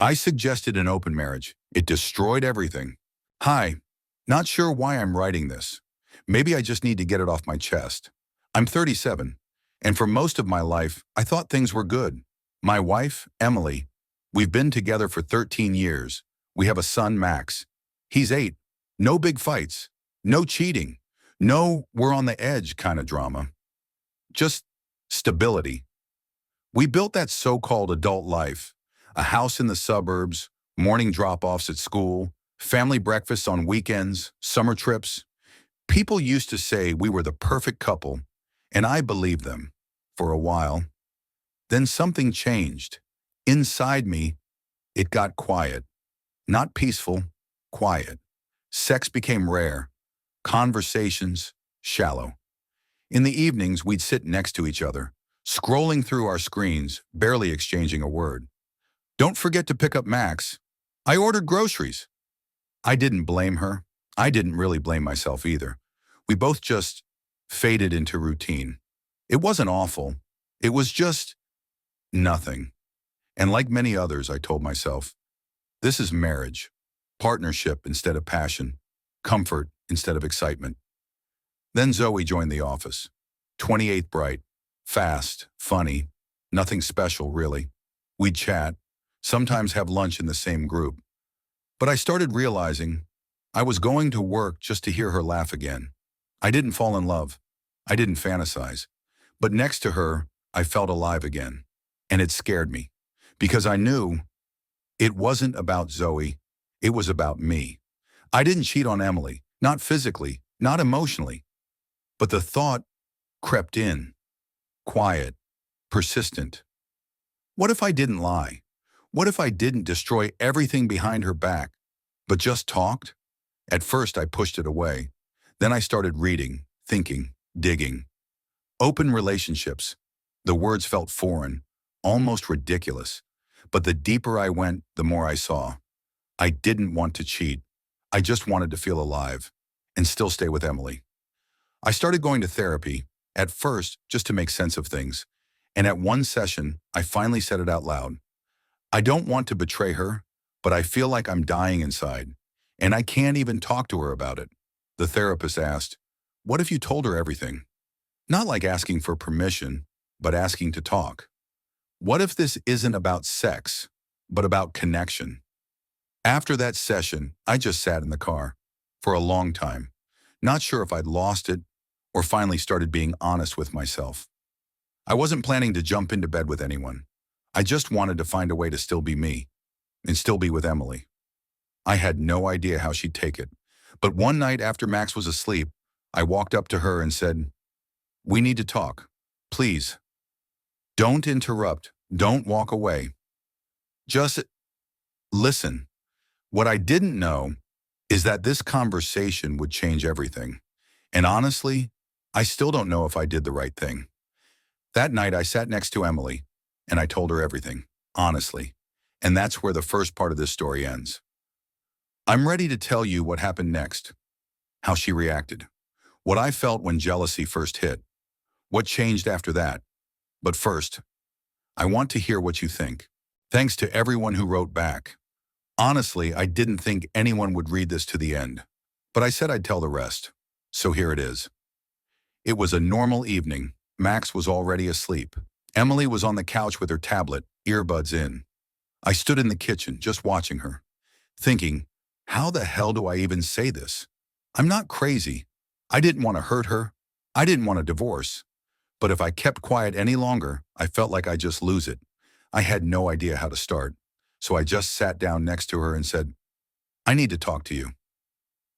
I suggested an open marriage. It destroyed everything. Hi, not sure why I'm writing this. Maybe I just need to get it off my chest. I'm 37, and for most of my life, I thought things were good. My wife, Emily, we've been together for 13 years. We have a son, Max. He's 8. No big fights. No cheating. No we're on the edge kind of drama. Just stability. We built that so-called adult life. A house in the suburbs, morning drop-offs at school, family breakfasts on weekends, summer trips. People used to say we were the perfect couple, and I believed them for a while. Then something changed. Inside me, it got quiet. Not peaceful, quiet. Sex became rare. Conversations, shallow. In the evenings, we'd sit next to each other, scrolling through our screens, barely exchanging a word. Don't forget to pick up Max. I ordered groceries. I didn't blame her. I didn't really blame myself either. We both just faded into routine. It wasn't awful. It was just nothing. And like many others, I told myself, this is marriage. Partnership instead of passion. Comfort instead of excitement. Then Zoe joined the office. 28 bright, fast, funny, nothing special really. We'd chat, sometimes have lunch in the same group. But I started realizing I was going to work just to hear her laugh again. I didn't fall in love. I didn't fantasize. But next to her, I felt alive again. And it scared me. Because I knew it wasn't about Zoe. It was about me. I didn't cheat on Emily. Not physically, not emotionally. But the thought crept in. Quiet. Persistent. What if I didn't lie? What if I didn't destroy everything behind her back, but just talked? At first, I pushed it away. Then I started reading, thinking, digging. Open relationships. The words felt foreign, almost ridiculous. But the deeper I went, the more I saw. I didn't want to cheat. I just wanted to feel alive and still stay with Emily. I started going to therapy, at first just to make sense of things. And at one session, I finally said it out loud. I don't want to betray her, but I feel like I'm dying inside, and I can't even talk to her about it. The therapist asked, what if you told her everything? Not like asking for permission, but asking to talk. What if this isn't about sex, but about connection? After that session, I just sat in the car for a long time, not sure if I'd lost it or finally started being honest with myself. I wasn't planning to jump into bed with anyone. I just wanted to find a way to still be me and still be with Emily. I had no idea how she'd take it, but one night after Max was asleep, I walked up to her and said, we need to talk, please. Don't interrupt, don't walk away. Just listen. What I didn't know is that this conversation would change everything. And honestly, I still don't know if I did the right thing. That night I sat next to Emily and I told her everything, honestly. And that's where the first part of this story ends. I'm ready to tell you what happened next, how she reacted, what I felt when jealousy first hit, what changed after that. But first, I want to hear what you think. Thanks to everyone who wrote back. Honestly, I didn't think anyone would read this to the end, but I said I'd tell the rest. So here it is. It was a normal evening. Max was already asleep. Emily was on the couch with her tablet, earbuds in. I stood in the kitchen, just watching her, thinking, how the hell do I even say this? I'm not crazy. I didn't want to hurt her. I didn't want a divorce. But if I kept quiet any longer, I felt like I'd just lose it. I had no idea how to start. So I just sat down next to her and said, I need to talk to you.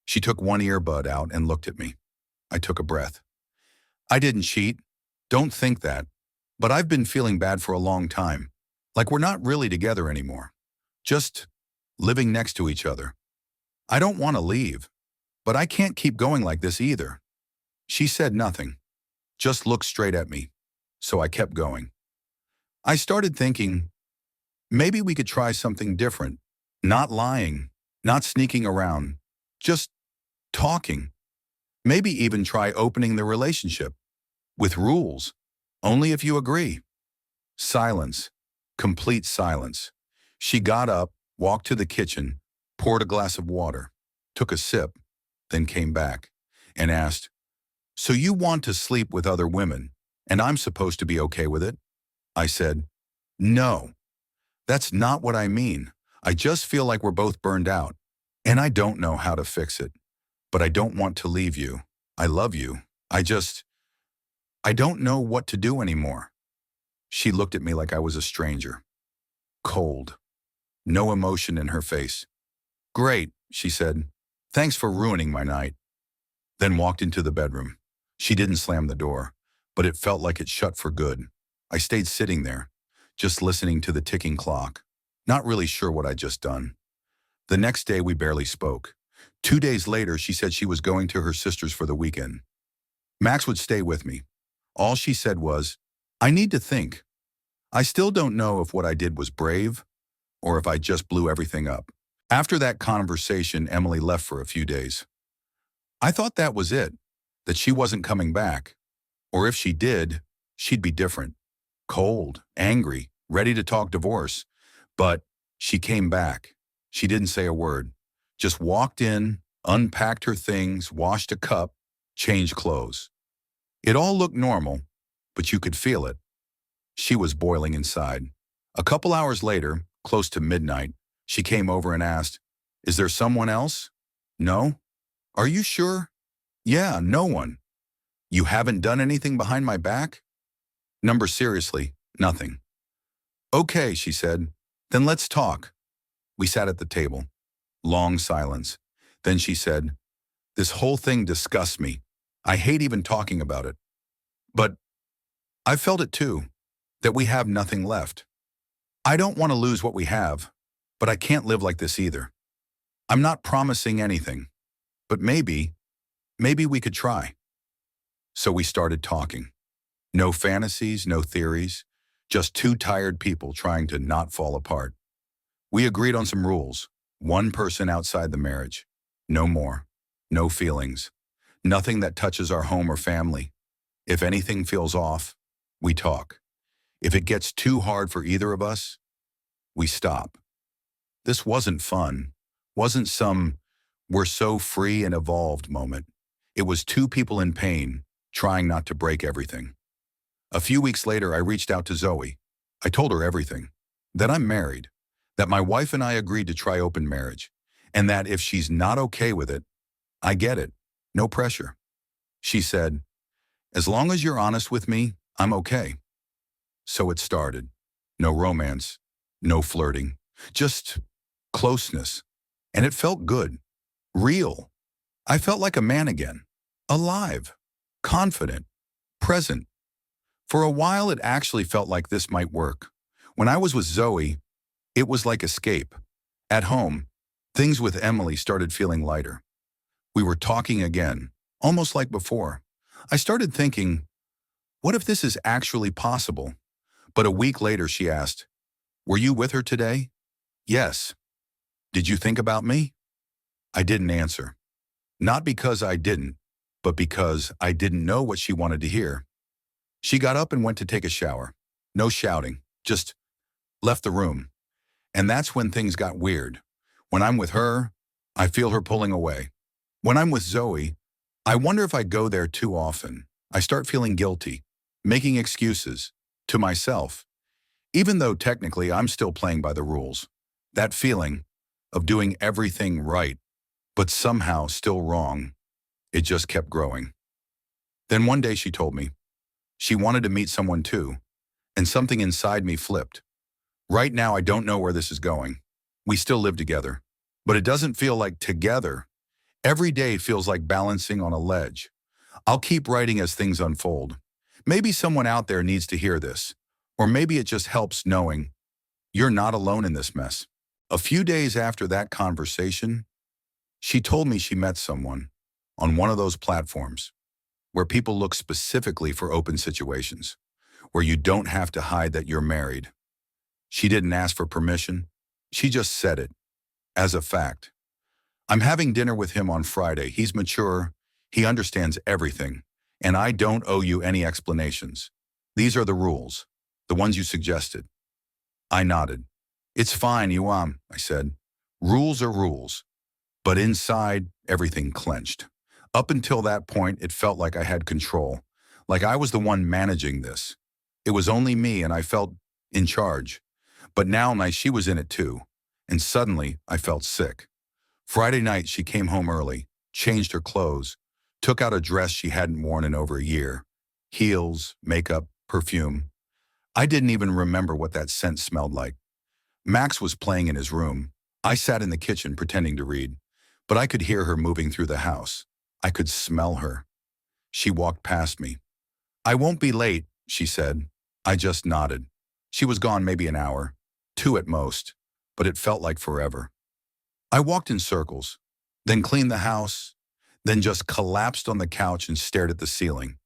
She took one earbud out and looked at me. I took a breath. I didn't cheat. Don't think that. But I've been feeling bad for a long time. Like we're not really together anymore. Just living next to each other. I don't want to leave. But I can't keep going like this either. She said nothing. Just looked straight at me. So I kept going. I started thinking, maybe we could try something different. Not lying. Not sneaking around. Just talking. Maybe even try opening the relationship. With rules. Only if you agree. Silence. Complete silence. She got up, walked to the kitchen, poured a glass of water, took a sip, then came back and asked, "So you want to sleep with other women, and I'm supposed to be okay with it?" I said, "No, that's not what I mean. I just feel like we're both burned out, and I don't know how to fix it. But I don't want to leave you. I love you. I don't know what to do anymore." She looked at me like I was a stranger. Cold. No emotion in her face. "Great," she said. "Thanks for ruining my night." Then walked into the bedroom. She didn't slam the door, but it felt like it shut for good. I stayed sitting there, just listening to the ticking clock, not really sure what I'd just done. The next day, we barely spoke. 2 days later, she said she was going to her sister's for the weekend. Max would stay with me. All she said was, "I need to think. I still don't know if what I did was brave or if I just blew everything up." After that conversation, Emily left for a few days. I thought that was it, that she wasn't coming back. Or if she did, she'd be different. Cold, angry, ready to talk divorce. But she came back. She didn't say a word. Just walked in, unpacked her things, washed a cup, changed clothes. It all looked normal, but you could feel it. She was boiling inside. A couple hours later, close to midnight, she came over and asked, "Is there someone else?" "No." "Are you sure?" "Yeah, no one." "You haven't done anything behind my back?" "Number seriously, nothing." "Okay," she said. "Then let's talk." We sat at the table. Long silence. Then she said, "This whole thing disgusts me. I hate even talking about it. But I felt it too, that we have nothing left. I don't want to lose what we have, but I can't live like this either. I'm not promising anything, but maybe we could try." So we started talking. No fantasies, no theories, just two tired people trying to not fall apart. We agreed on some rules. One person outside the marriage. No more. No feelings. Nothing that touches our home or family. If anything feels off, we talk. If it gets too hard for either of us, we stop. This wasn't fun. Wasn't some "we're so free and evolved" moment. It was two people in pain, trying not to break everything. A few weeks later, I reached out to Zoe. I told her everything. That I'm married. That my wife and I agreed to try open marriage. And that if she's not okay with it, I get it. No pressure. She said, "As long as you're honest with me, I'm okay." So it started. No romance. No flirting. Just closeness. And it felt good. Real. I felt like a man again. Alive. Confident. Present. For a while, it actually felt like this might work. When I was with Zoe, it was like escape. At home, things with Emily started feeling lighter. We were talking again, almost like before. I started thinking, what if this is actually possible? But a week later, she asked, "Were you with her today?" "Yes." "Did you think about me?" I didn't answer. Not because I didn't, but because I didn't know what she wanted to hear. She got up and went to take a shower. No shouting, just left the room. And that's when things got weird. When I'm with her, I feel her pulling away. When I'm with Zoe, I wonder if I go there too often. I start feeling guilty, making excuses to myself, even though technically I'm still playing by the rules. That feeling of doing everything right, but somehow still wrong, it just kept growing. Then one day she told me she wanted to meet someone too, and something inside me flipped. Right now, I don't know where this is going. We still live together, but it doesn't feel like together. Every day feels like balancing on a ledge. I'll keep writing as things unfold. Maybe someone out there needs to hear this, or maybe it just helps knowing you're not alone in this mess. A few days after that conversation, she told me she met someone on one of those platforms where people look specifically for open situations, where you don't have to hide that you're married. She didn't ask for permission. She just said it as a fact. I'm having dinner with him on Friday. He's mature. He understands everything. And I don't owe you any explanations. These are the rules, the ones you suggested. I nodded. It's fine, I said. Rules are rules. But inside, everything clenched. Up until that point, it felt like I had control, like I was the one managing this. It was only me and I felt in charge. But now she was in it too. And suddenly, I felt sick. Friday night, she came home early, changed her clothes, took out a dress she hadn't worn in over a year. Heels, makeup, perfume. I didn't even remember what that scent smelled like. Max was playing in his room. I sat in the kitchen pretending to read, but I could hear her moving through the house. I could smell her. She walked past me. I won't be late, she said. I just nodded. She was gone maybe an hour, 2 at most, but it felt like forever. I walked in circles, then cleaned the house, then just collapsed on the couch and stared at the ceiling.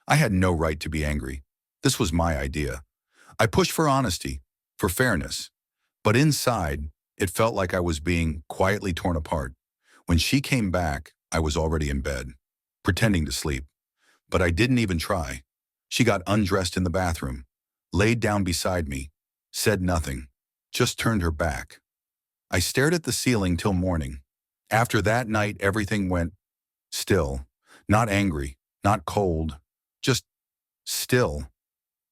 I had no right to be angry. This was my idea. I pushed for honesty, for fairness. But inside, it felt like I was being quietly torn apart. When she came back, I was already in bed, pretending to sleep. But I didn't even try. She got undressed in the bathroom, laid down beside me, said nothing, just turned her back. I stared at the ceiling till morning. After that night, everything went still. Not angry, not cold, just still.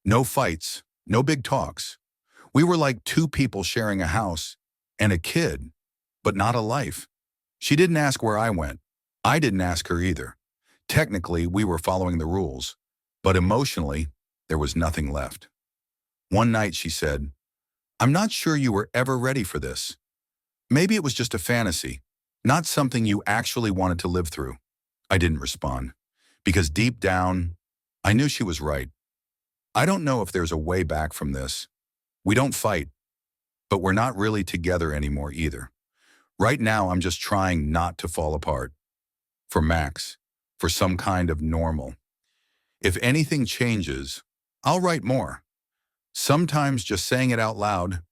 No fights, no big talks. We were like two people sharing a house and a kid, but not a life. She didn't ask where I went. I didn't ask her either. Technically, we were following the rules, but emotionally, there was nothing left. One night she said, "I'm not sure you were ever ready for this. Maybe it was just a fantasy, not something you actually wanted to live through." I didn't respond, because deep down, I knew she was right. I don't know if there's a way back from this. We don't fight, but we're not really together anymore either. Right now, I'm just trying not to fall apart. For Max, for some kind of normal. If anything changes, I'll write more. Sometimes just saying it out loud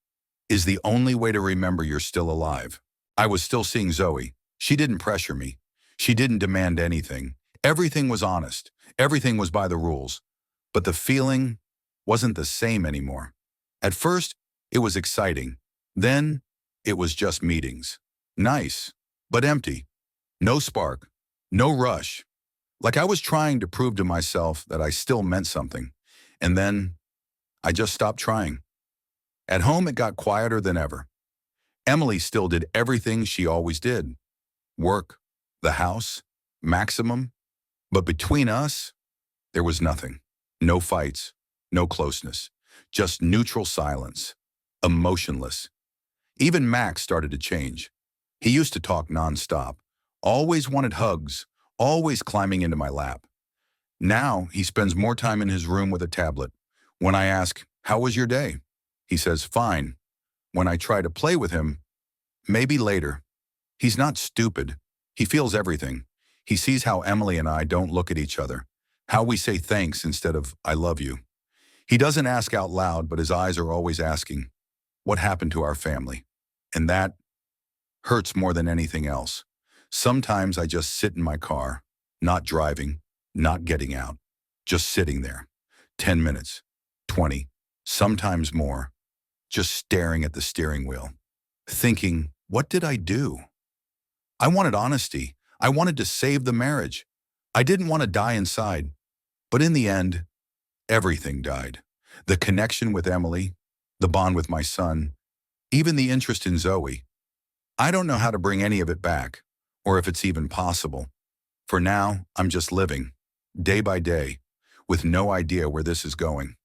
is the only way to remember you're still alive. I was still seeing Zoe. She didn't pressure me. She didn't demand anything. Everything was honest. Everything was by the rules. But the feeling wasn't the same anymore. At first, it was exciting. Then, it was just meetings. Nice, but empty. No spark. No rush. Like I was trying to prove to myself that I still meant something. And then, I just stopped trying. At home, it got quieter than ever. Emily still did everything she always did. Work, the house, maximum. But between us, there was nothing. No fights, no closeness. Just neutral silence. Emotionless. Even Max started to change. He used to talk nonstop. Always wanted hugs. Always climbing into my lap. Now, he spends more time in his room with a tablet. When I ask, "How was your day?" he says, "Fine." When I try to play with him, "Maybe later." He's not stupid. He feels everything. He sees how Emily and I don't look at each other, how we say thanks instead of "I love you." He doesn't ask out loud, but his eyes are always asking, what happened to our family? And that hurts more than anything else. Sometimes I just sit in my car, not driving, not getting out, just sitting there. 10 minutes, 20, sometimes more, just staring at the steering wheel, thinking, what did I do? I wanted honesty. I wanted to save the marriage. I didn't want to die inside. But in the end, everything died. The connection with Emily, the bond with my son, even the interest in Zoe. I don't know how to bring any of it back, or if it's even possible. For now, I'm just living, day by day, with no idea where this is going.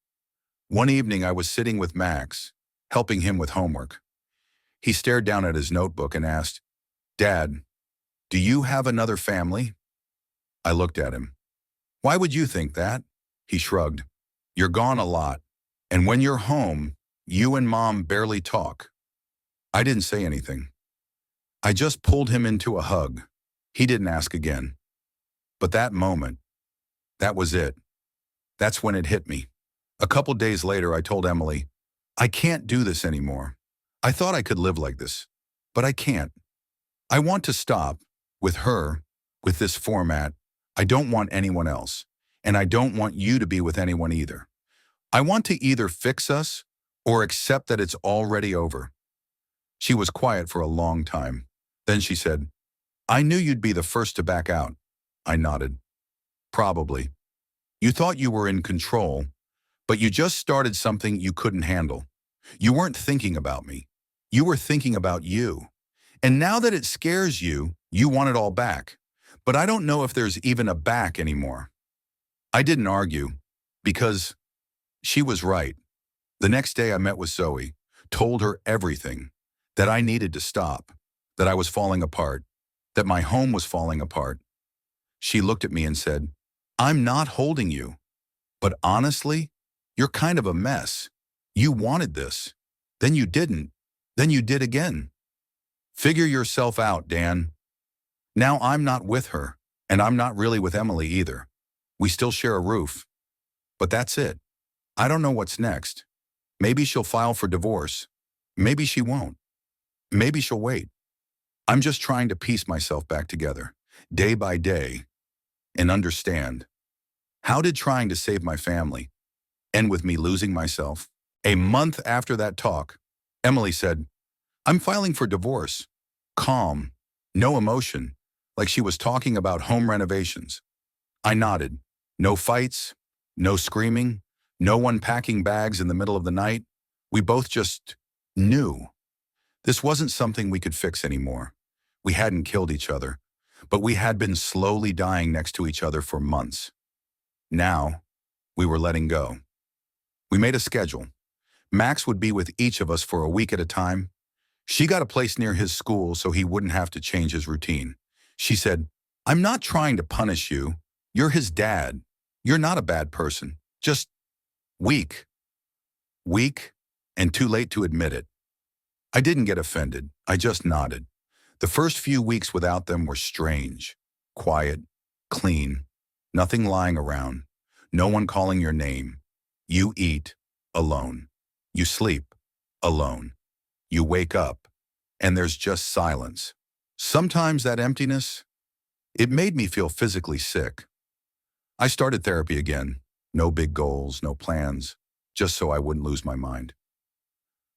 One evening, I was sitting with Max, helping him with homework. He stared down at his notebook and asked, "Dad, do you have another family?" I looked at him. "Why would you think that?" He shrugged. "You're gone a lot, and when you're home, you and Mom barely talk." I didn't say anything. I just pulled him into a hug. He didn't ask again. But that moment, that was it. That's when it hit me. A couple days later, I told Emily, "I can't do this anymore. I thought I could live like this, but I can't. I want to stop with her, with this format. I don't want anyone else, and I don't want you to be with anyone either. I want to either fix us or accept that it's already over. She was quiet for a long time. Then she said, I knew you'd be the first to back out. I nodded. Probably. You thought you were in control, but you just started something you couldn't handle. You weren't thinking about me. You were thinking about you. And now that it scares you, you want it all back. But I don't know if there's even a back anymore. I didn't argue, because she was right. The next day I met with Zoe, told her everything, that I needed to stop, that I was falling apart, that my home was falling apart. She looked at me and said, I'm not holding you. But honestly, you're kind of a mess. You wanted this. Then you didn't. Then you did again. Figure yourself out, Dan. Now I'm not with her, and I'm not really with Emily either. We still share a roof. But that's it. I don't know what's next. Maybe she'll file for divorce. Maybe she won't. Maybe she'll wait. I'm just trying to piece myself back together, day by day, and understand. How did trying to save my family end with me losing myself? A month after that talk, Emily said, I'm filing for divorce. Calm, no emotion, like she was talking about home renovations. I nodded. No fights, no screaming, no one packing bags in the middle of the night. We both just knew. This wasn't something we could fix anymore. We hadn't killed each other, but we had been slowly dying next to each other for months. Now, we were letting go. We made a schedule. Max would be with each of us for a week at a time. She got a place near his school so he wouldn't have to change his routine. She said, I'm not trying to punish you. You're his dad. You're not a bad person. Just weak. Weak and too late to admit it. I didn't get offended. I just nodded. The first few weeks without them were strange. Quiet, clean, nothing lying around, no one calling your name. You eat alone. You sleep alone. You wake up, and there's just silence. Sometimes that emptiness, it made me feel physically sick. I started therapy again. No big goals, no plans, just so I wouldn't lose my mind.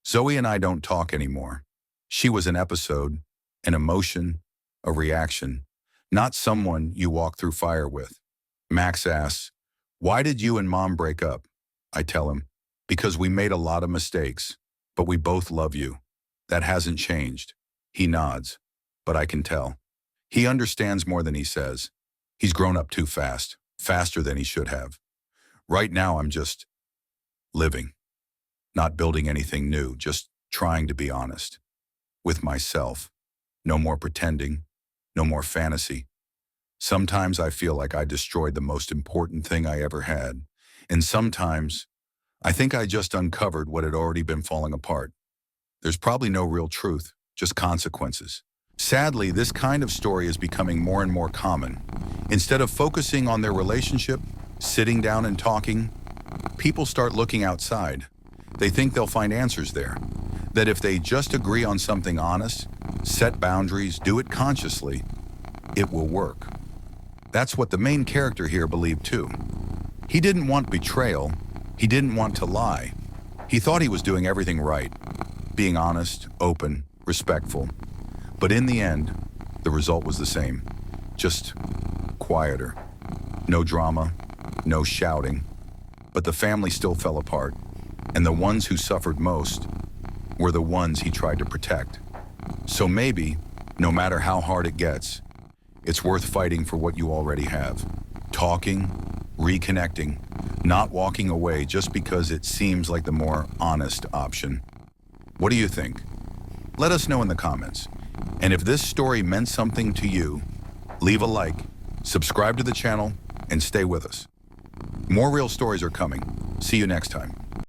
Zoe and I don't talk anymore. She was an episode, an emotion, a reaction, not someone you walk through fire with. Max asks, why did you and Mom break up? I tell him, because we made a lot of mistakes, but we both love you. That hasn't changed. He nods, but I can tell. He understands more than he says. He's grown up too fast, faster than he should have. Right now, I'm just living, not building anything new, just trying to be honest with myself. No more pretending, no more fantasy. Sometimes I feel like I destroyed the most important thing I ever had, and sometimes I think I just uncovered what had already been falling apart. There's probably no real truth, just consequences. Sadly, this kind of story is becoming more and more common. Instead of focusing on their relationship, sitting down and talking, people start looking outside. They think they'll find answers there. That if they just agree on something honest, set boundaries, do it consciously, it will work. That's what the main character here believed too. He didn't want betrayal. He didn't want to lie. He thought he was doing everything right, being honest, open, respectful. But in the end, the result was the same, just quieter. No drama, no shouting. But the family still fell apart, and the ones who suffered most were the ones he tried to protect. So maybe, no matter how hard it gets, it's worth fighting for what you already have. Talking, reconnecting, not walking away just because it seems like the more honest option. What do you think? Let us know in the comments. And if this story meant something to you, leave a like, subscribe to the channel, and stay with us. More real stories are coming. See you next time.